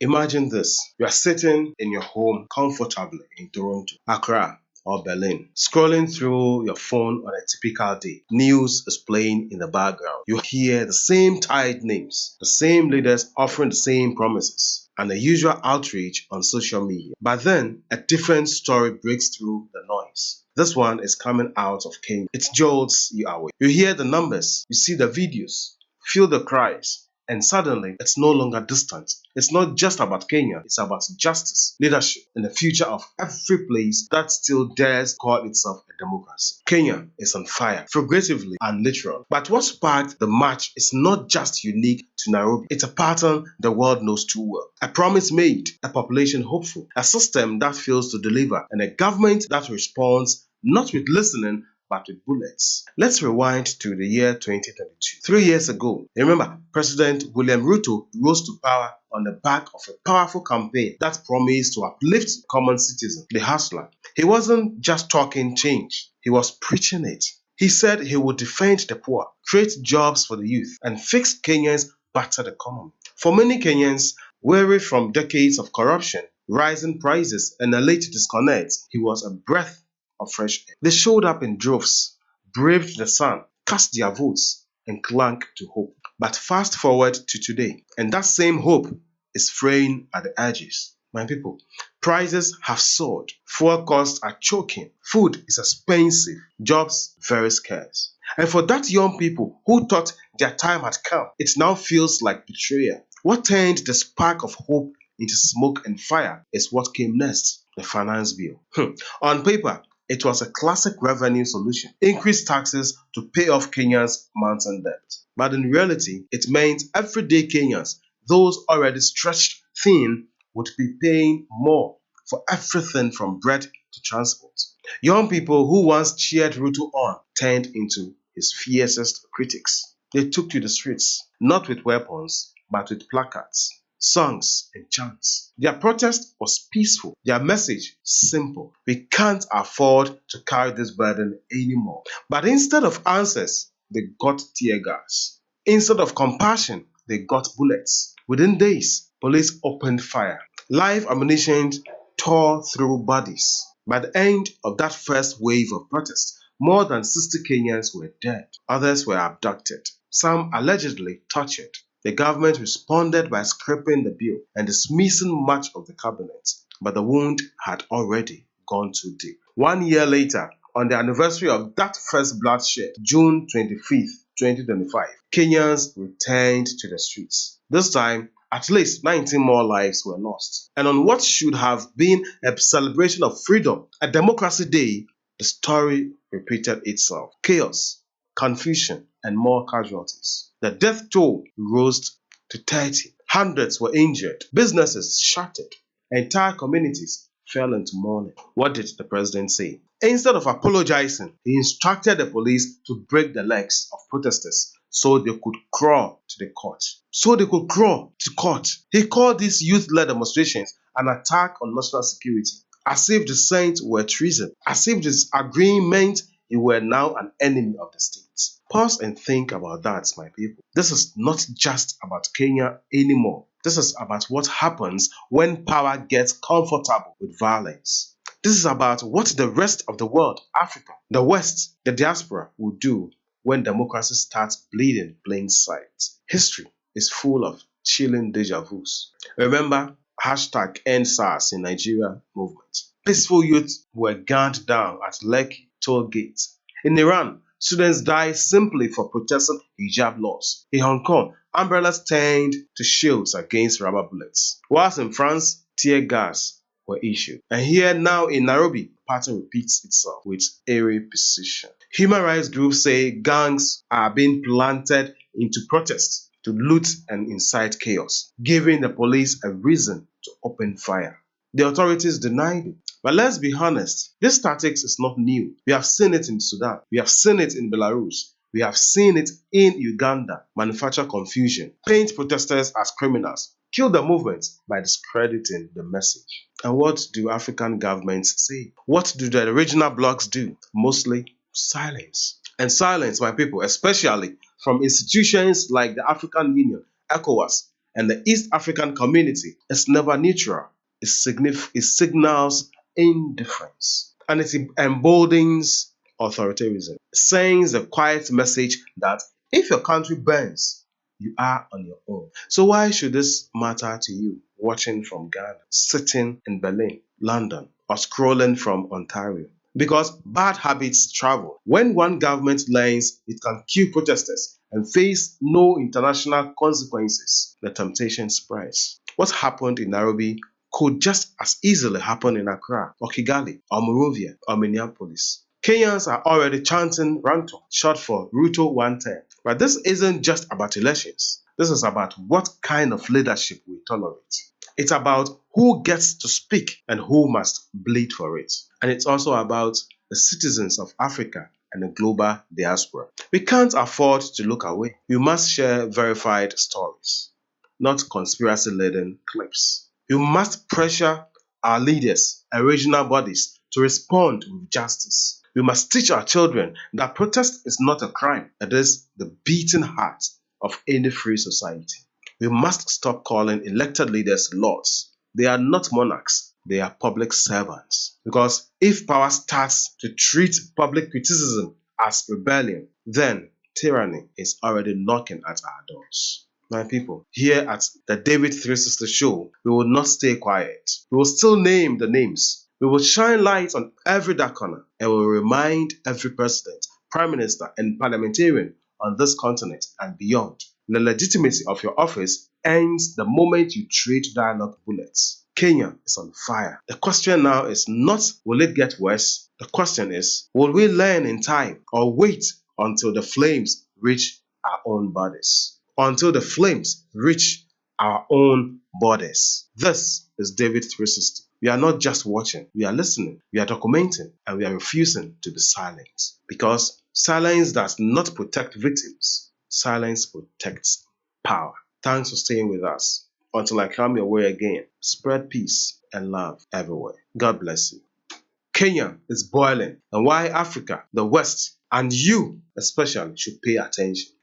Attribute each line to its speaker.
Speaker 1: Imagine this. You are sitting in your home comfortably in Toronto, Accra, or Berlin, scrolling through your phone on a typical day. News is playing in the background. You hear the same tired names, the same leaders offering the same promises, and the usual outrage on social media. But then, a different story breaks through the noise. This one is coming out of Kenya. It jolts you away. You hear the numbers, you see the videos, feel the cries, and suddenly it's no longer distant. It's not just about Kenya, it's about justice, leadership, and the future of every place that still dares call itself a democracy. Kenya is on fire, figuratively and literally. But what sparked the march is not just unique to Nairobi. It's a pattern the world knows too well. A promise made, a population hopeful, a system that fails to deliver, and a government that responds not with listening but with bullets. Let's rewind to the year 2022. 3 years ago, remember, President William Ruto rose to power on the back of a powerful campaign that promised to uplift the common citizen, the hustler. He wasn't just talking change, he was preaching it. He said he would defend the poor, create jobs for the youth, and fix Kenya's battered economy. For many Kenyans, weary from decades of corruption, rising prices, and a late disconnect, he was a breath of fresh air. They showed up in droves, braved the sun, cast their votes, and clung to hope. But fast forward to today, and that same hope is fraying at the edges. My people, prices have soared, fuel costs are choking, food is expensive, jobs very scarce. And for that young people who thought their time had come, it now feels like betrayal. What turned the spark of hope into smoke and fire is what came next, the finance bill. On paper, it was a classic revenue solution. Increase taxes to pay off Kenya's mountain debt. But in reality, it meant everyday Kenyans, those already stretched thin, would be paying more for everything from bread to transport. Young people who once cheered Ruto on turned into his fiercest critics. They took to the streets, not with weapons, but with placards, songs, and chants. Their protest was peaceful, their message simple. We can't afford to carry this burden anymore. But instead of answers, they got tear gas. Instead of compassion, they got bullets. Within days, police opened fire. Live ammunition tore through bodies. By the end of that first wave of protest, more than 60 Kenyans were dead. Others were abducted, some allegedly tortured. The government responded by scrapping the bill and dismissing much of the cabinet, but the wound had already gone too deep. 1 year later, on the anniversary of that first bloodshed, June 25th, 2025, Kenyans returned to the streets. This time, at least 19 more lives were lost. And on what should have been a celebration of freedom, a democracy day, the story repeated itself. Chaos, confusion, and more casualties. The death toll rose to 30. Hundreds were injured. Businesses shattered. Entire communities fell into mourning. What did the president say? Instead of apologizing, he instructed the police to break the legs of protesters so they could crawl to the court. He called these youth-led demonstrations an attack on national security, as if dissent were treason, as if disagreeing meant he were now an enemy of the state. Pause and think about that, my people. This is not just about Kenya anymore. This is about what happens when power gets comfortable with violence. This is about what the rest of the world, Africa, the West, the diaspora will do when democracy starts bleeding plain sight. History is full of chilling deja vus. Remember #EndSARS in Nigeria movement. Peaceful youth were gunned down at Lekki toll gate. In Iran, students died simply for protesting hijab laws. In Hong Kong, umbrellas turned to shields against rubber bullets. Whilst in France, tear gas were issued. And here now in Nairobi, the pattern repeats itself with eerie precision. Human rights groups say gangs are being planted into protests to loot and incite chaos, giving the police a reason to open fire. The authorities denied it. But let's be honest, this tactics is not new. We have seen it in Sudan. We have seen it in Belarus. We have seen it in Uganda. Manufacture confusion, paint protesters as criminals, kill the movement by discrediting the message. And what do African governments say? What do the regional blocs do? Mostly silence. And silence, my people, especially from institutions like the African Union, ECOWAS, And the East African community is never neutral. It signals indifference. And it emboldens authoritarianism. It sends a quiet message that if your country burns, you are on your own. So why should this matter to you watching from Ghana, sitting in Berlin, London, or scrolling from Ontario? Because bad habits travel. When one government learns it can kill protesters and face no international consequences, the temptation spreads. What happened in Nairobi could just as easily happen in Accra or Kigali or Monrovia or Minneapolis. Kenyans are already chanting Ranto, short for Ruto 110. But this isn't just about elections. This is about what kind of leadership we tolerate. It's about who gets to speak and who must bleed for it. And it's also about the citizens of Africa and the global diaspora. We can't afford to look away. We must share verified stories, not conspiracy-laden clips. We must pressure our leaders and regional bodies to respond with justice. We must teach our children that protest is not a crime. It is the beating heart of any free society. We must stop calling elected leaders lords. They are not monarchs, they are public servants. Because if power starts to treat public criticism as rebellion, then tyranny is already knocking at our doors. My people, here at the David 360 show, we will not stay quiet. We will still name the names. We will shine light on every dark corner and will remind every president, prime minister, and parliamentarian on this continent and beyond. The legitimacy of your office ends the moment you trade dialogue bullets. Kenya is on fire. The question now is not will it get worse? The question is will we learn in time or wait until the flames reach our own bodies? Until the flames reach our own borders. This is David 360. We are not just watching, we are listening, we are documenting, and we are refusing to be silent. Because silence does not protect victims. Silence protects power. Thanks for staying with us. Until I come your way again, spread peace and love everywhere. God bless you. Kenya is boiling, and why Africa, the West, and you especially should pay attention.